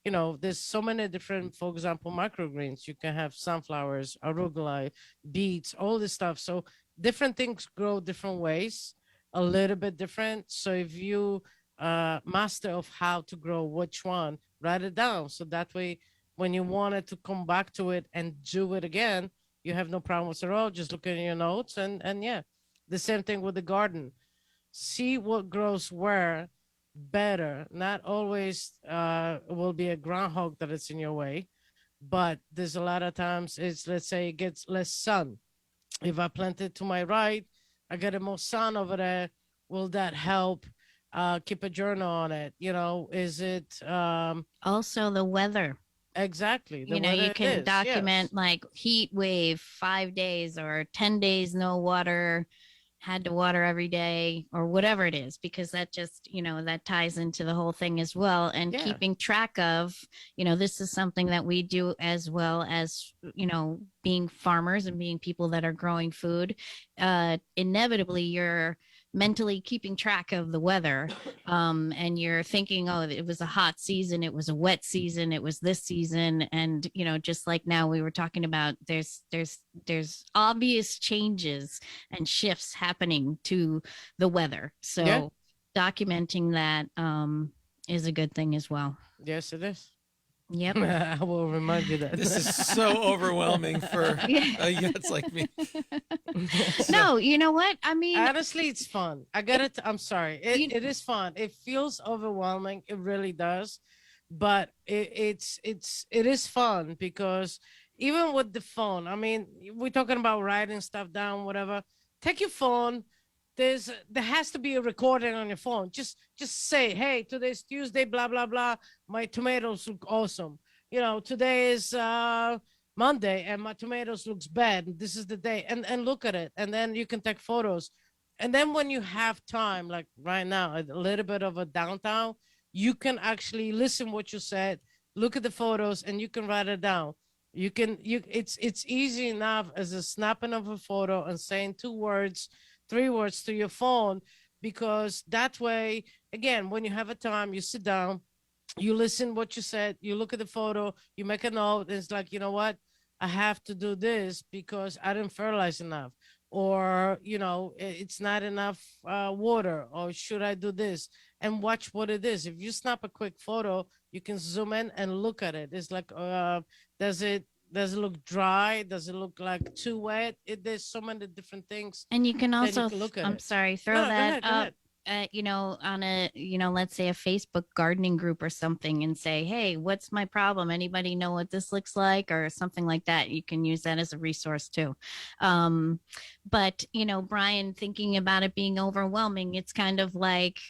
there's so many different, for example, microgreens. You can have sunflowers, arugula, beets, all this stuff. So different things grow different ways, a little bit different. So if you master of how to grow which one, write it down. So that way, when you wanted to come back to it and do it again, you have no problems at all. Just look at your notes and yeah, the same thing with the garden. See what grows where better. Not always will be a groundhog that is in your way, but there's a lot of times it's, let's say, it gets less sun. If I plant it to my right, I get more sun over there. Will that help? Keep a journal on it. Is it also the weather? Exactly. You can document like heat wave, 5 days or 10 days, no water, had to water every day or whatever it is, because that just, that ties into the whole thing as well. And keeping track of, this is something that we do as well as, being farmers and being people that are growing food. Inevitably, you're mentally keeping track of the weather, and you're thinking, oh, it was a hot season, it was a wet season, it was this season. And just like now we were talking about, there's obvious changes and shifts happening to the weather. So documenting that is a good thing as well. Yes, it is. Yep. I will remind you that. This is so overwhelming for yachts like me. No, you know what? I mean, honestly, it's fun. I'm sorry. It is fun. It feels overwhelming. It really does. But it is fun because even with the phone, I mean, we're talking about writing stuff down, whatever. Take your phone. There has to be a recording on your phone. Just say, hey, today's Tuesday, blah blah blah. My tomatoes look awesome. Today is Monday and my tomatoes looks bad. This is the day, and look at it, and then you can take photos. And then when you have time, like right now, a little bit of a downtime, you can actually listen what you said, look at the photos, and you can write it down. It's easy enough as a snapping of a photo and saying 2 words, 3 words to your phone, because that way, again, when you have a time, you sit down, you listen what you said, you look at the photo, you make a note, and it's like, you know what, I have to do this because I didn't fertilize enough, or it's not enough water, or should I do this, and watch what it is. If you snap a quick photo, you can zoom in and look at it. It's like does it look dry? Does it look like too wet? There's so many different things. And you can also, you can look at I'm it. sorry, throw that up, on a, let's say a Facebook gardening group or something, and say, hey, what's my problem? Anybody know what this looks like, or something like that? You can use that as a resource too. But, Brian, thinking about it being overwhelming, it's kind of like,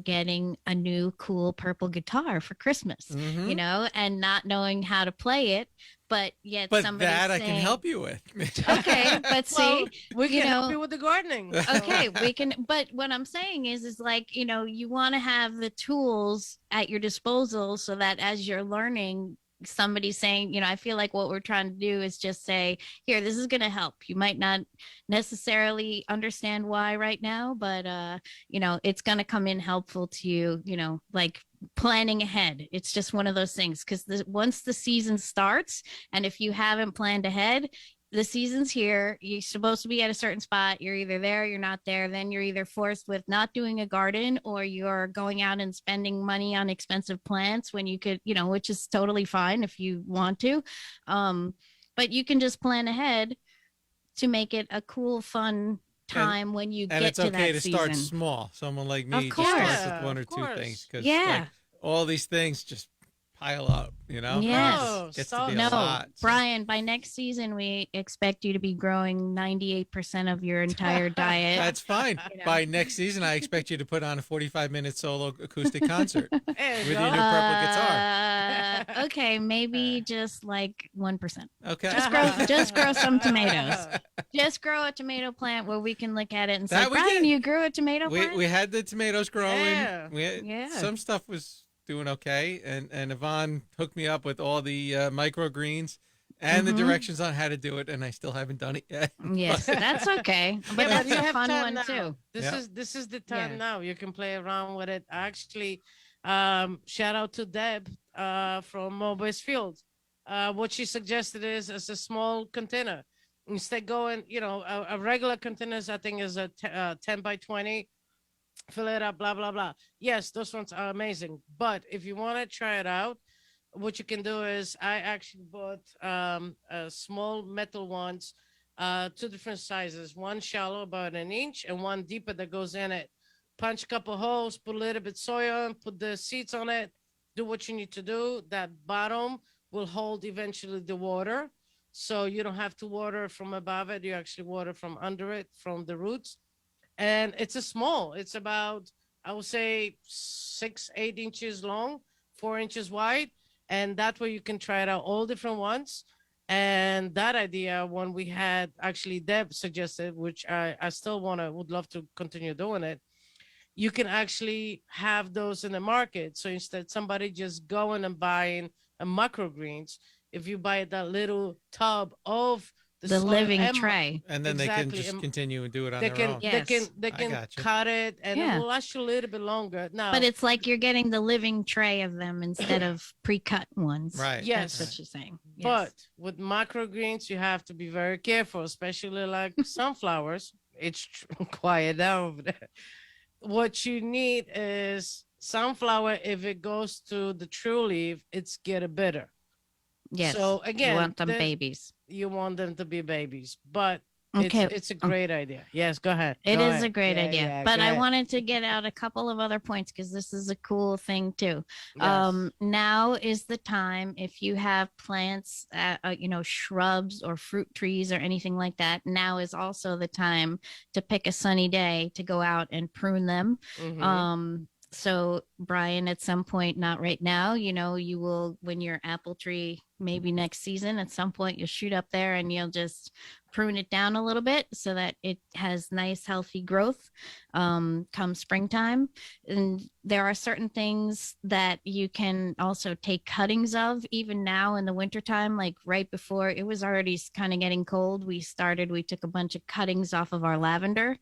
getting a new cool purple guitar for Christmas, and not knowing how to play it. But yet somebody that saying, I can help you with. Okay, but see, we can help you with the gardening. Okay, we can. But what I'm saying is like, you want to have the tools at your disposal so that as you're learning, somebody's saying, I feel like what we're trying to do is just say, here, this is going to help. You might not necessarily understand why right now, but it's going to come in helpful to you, like planning ahead. It's just one of those things, because once the season starts, and if you haven't planned ahead, the season's here. You're supposed to be at a certain spot. You're either there, you're not there. Then you're either forced with not doing a garden, or you're going out and spending money on expensive plants when you could, which is totally fine if you want to. But you can just plan ahead to make it a cool, fun time when you and get it's to okay that to season. start small. Someone like me Of just starts course. with one or Of two course. things because Yeah. all these things just pile up, Yes. Oh, Gets to stop. be a No, lot. So. Brian, by next season, we expect you to be growing 98% of your entire diet. That's fine. By next season, I expect you to put on a 45-minute solo acoustic concert with There you your go. new purple guitar. Okay, maybe just like 1%. Okay. Just grow some tomatoes. Just grow a tomato plant where we can look at it and say, That we Brian, did. you grew a tomato plant? We had the tomatoes growing. Yeah. Yeah. Some stuff was doing okay, and Yvonne hooked me up with all the microgreens and the directions on how to do it, and I still haven't done it yet. Yes, that's okay. But Yeah, that's you a have fun time one now. too. This is the time Yeah. now. You can play around with it. Actually, shout out to Deb from Mobile Field. What she suggested is as a small container. Instead going, a regular containers I think is a 10 by 20. Fill it up, blah blah blah. Yes, those ones are amazing. But if you want to try it out, what you can do is I actually bought small metal ones, 2 different sizes. One shallow, about an inch, and one deeper that goes in it. Punch a couple holes, put a little bit soil on, put the seeds on it. Do what you need to do. That bottom will hold eventually the water, so you don't have to water from above it. You actually water from under it, from the roots. And it's about, I would say 6-8 inches long, 4 inches wide, and that way you can try it out all different ones. And that idea, when we had actually Deb suggested, which I still would love to continue doing it, you can actually have those in the market. So instead somebody just going and buying a microgreens, if you buy that little tub of The soil living and tray. And then they can Exactly. just continue and do it on They their can own. Yes. they I can gotcha. cut it, and Yeah. it will last you a little bit longer. Now, But it's like you're getting the living tray of them instead of pre-cut ones. Right. yes, That's what you're saying. Yes. but with microgreens, you have to be very careful, especially like sunflowers. It's quiet down over there. What you need is sunflower. If it goes to the true leaf, it's get bitter. Yes. So again, you want them the- babies. You want them to be babies, but Okay. it's a great idea. Yes, go ahead. It Go is ahead. a great Yeah, idea. yeah, But go I ahead. wanted to get out a couple of other points because this is a cool thing too. Yes. Now is the time if you have plants, shrubs or fruit trees or anything like that. Now is also the time to pick a sunny day to go out and prune them. Mhm. So Brian, at some point, not right now, you will, when your apple tree, maybe next season, at some point you'll shoot up there and you'll just prune it down a little bit so that it has nice, healthy growth come springtime. And there are certain things that you can also take cuttings of even now in the wintertime, like right before it was already kind of getting cold. We took a bunch of cuttings off of our lavender.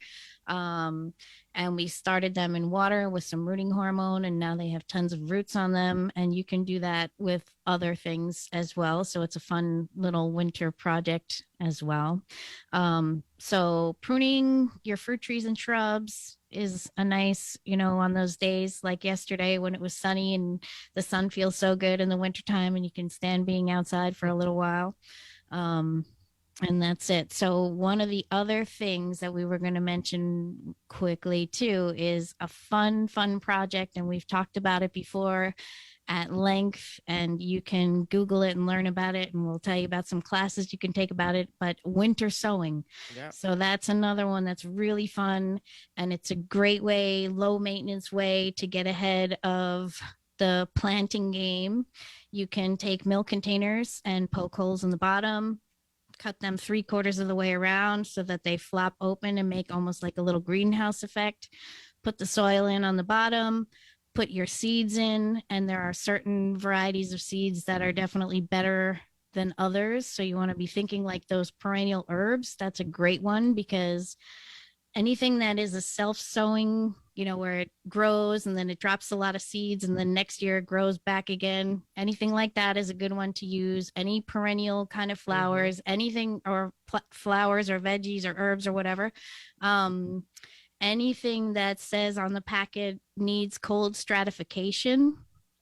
And we started them in water with some rooting hormone, and now they have tons of roots on them. And you can do that with other things as well. So it's a fun little winter project as well. So pruning your fruit trees and shrubs is a nice, on those days like yesterday when it was sunny and the sun feels so good in the wintertime and you can stand being outside for a little while. And that's it. So one of the other things that we were going to mention quickly too is a fun project. And we've talked about it before at length, and you can Google it and learn about it. And we'll tell you about some classes you can take about it, but winter sowing. Yeah. So that's another one that's really fun. And it's a great way, low maintenance way to get ahead of the planting game. You can take milk containers and poke holes in the bottom, cut them 3/4 of the way around so that they flop open and make almost like a little greenhouse effect. Put the soil in on the bottom, put your seeds in, and there are certain varieties of seeds that are definitely better than others. So you want to be thinking like those perennial herbs. That's a great one because anything that is a self-sowing, where it grows and then it drops a lot of seeds and then next year it grows back again. Anything like that is a good one to use. Any perennial kind of flowers, anything or flowers or veggies or herbs or whatever. Anything that says on the packet needs cold stratification,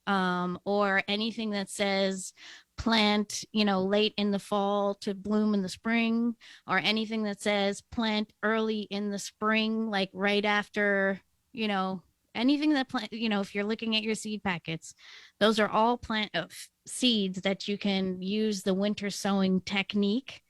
or anything that says plant, late in the fall to bloom in the spring, or anything that says plant early in the spring, like right after, anything that plant, if you're looking at your seed packets, those are all plant seeds that you can use the winter sowing technique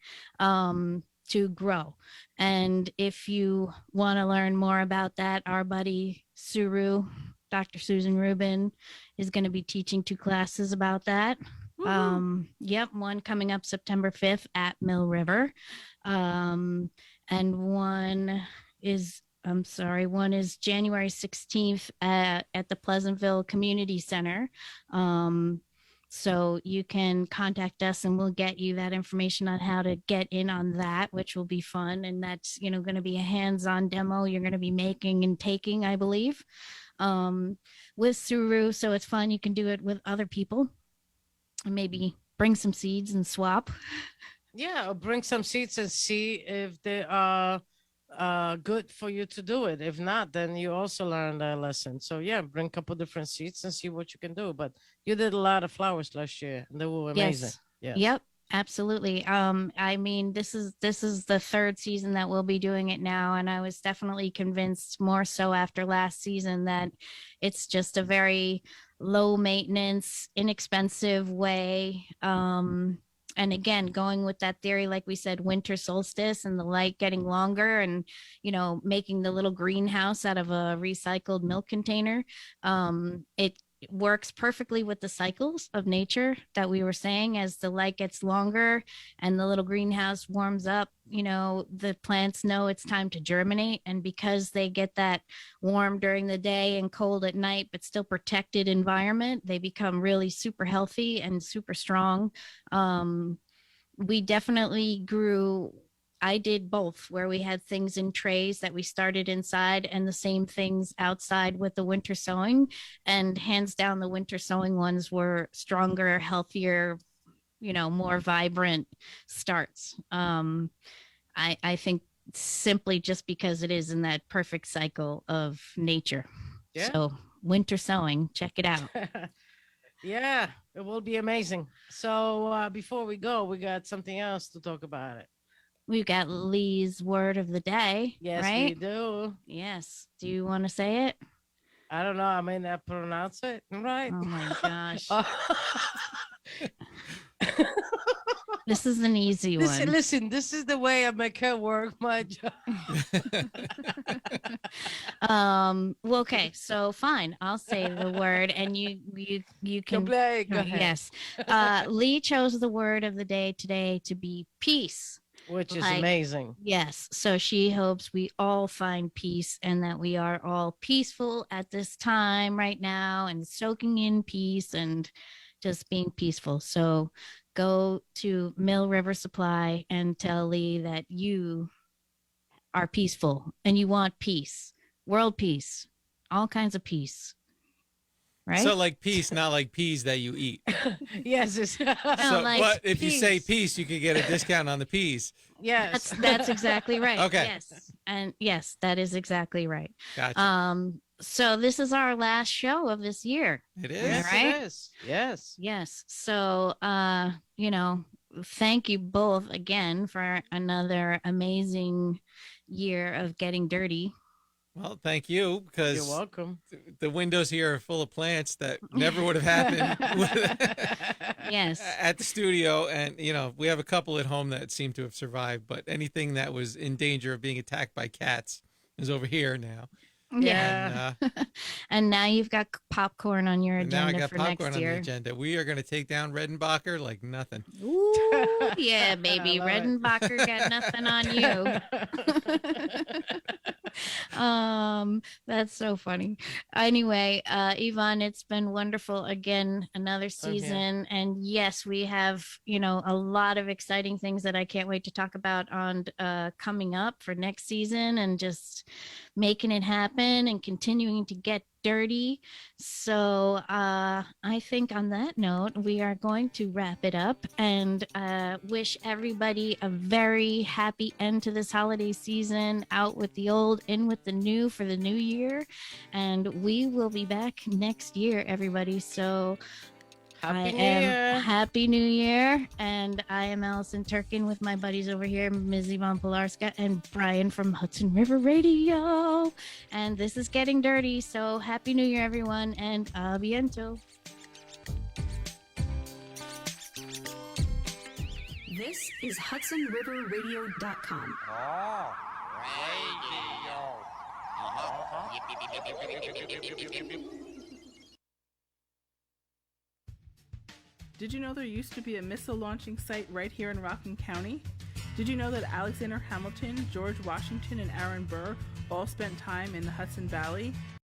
to grow. And if you want to learn more about that, our buddy Suru, Dr. Susan Rubin, is going to be teaching 2 classes about that. One coming up September 5th at Mill River. And one is January 16th at the Pleasantville Community Center. So you can contact us and we'll get you that information on how to get in on that, which will be fun. And that's, going to be a hands-on demo you're going to be making and taking, I believe, with Suru. So it's fun. You can do it with other people and maybe bring some seeds and swap. Yeah, or bring some seeds and see if they are good for you to do it. If not, then you also learn that lesson. So yeah, bring a couple different seeds and see what you can do. But you did a lot of flowers last year and they were amazing. Yes. Yep, absolutely. I mean, this is the 3rd season that we'll be doing it now, and I was definitely convinced, more so after last season, that it's just a very low maintenance, inexpensive way. And again, going with that theory, like we said, winter solstice and the light getting longer, and making the little greenhouse out of a recycled milk container. It works perfectly with the cycles of nature that we were saying. As the light gets longer and the little greenhouse warms up, the plants know it's time to germinate. And because they get that warm during the day and cold at night, but still protected environment, they become really super healthy and super strong. We definitely grew. I did both, where we had things in trays that we started inside and the same things outside with the winter sowing. And hands down, the winter sowing ones were stronger, healthier, more vibrant starts. I think simply just because it is in that perfect cycle of nature. Yeah. So winter sowing, check it out. Yeah, it will be amazing. So before we go, we got something else to talk about it. We've got Lee's word of the day. Yes, right? we do. Yes. Do you want to say it? I don't know. I may not pronounce it right. Oh my gosh. This is an easy one. Listen, this is the way I make her work my job. Well, okay, so fine. I'll say the word and you can play. Go ahead. Yes. Lee chose the word of the day today to be peace. Which is amazing. Yes. So she hopes we all find peace and that we are all peaceful at this time right now and soaking in peace and just being peaceful. So go to Mill River Supply and tell Lee that you are peaceful and you want peace, world peace, all kinds of peace. Right? So like peace, not like peas that you eat. Yes. But if you say peace, you can get a discount on the peas. Yes. That's exactly right. Okay. Yes. And yes, that is exactly right. Gotcha. So this is our last show of this year. It is. Yes, right? it is. Yes. Yes. So, thank you both again for another amazing year of getting dirty. Well, thank you, because you're welcome. The windows here are full of plants that never would have happened yes. at the studio. And, we have a couple at home that seem to have survived, but anything that was in danger of being attacked by cats is over here now. Yeah. And now you've got popcorn on your agenda now I got for popcorn next on year. the agenda. We are going to take down Redenbacher like nothing. Ooh, yeah, baby. Redenbacher got nothing on you. That's so funny. Anyway, Yvonne, it's been wonderful again, another season. And yes, we have, a lot of exciting things that I can't wait to talk about on coming up for next season, and just making it happen and continuing to get dirty. So I think on that note, we are going to wrap it up and wish everybody a very happy end to this holiday season. Out with the old, in with the new for the new year. And we will be back next year, everybody. So Happy New Year. And I am Allison Turkin with my buddies over here, Ms. Yvonne Polarska and Brian from Hudson River Radio. And this is Getting Dirty. So Happy New Year, everyone, and a biento. This is HudsonRiverRadio.com. Oh, radio. Did you know there used to be a missile launching site right here in Rockland County? Did you know that Alexander Hamilton, George Washington, and Aaron Burr all spent time in the Hudson Valley?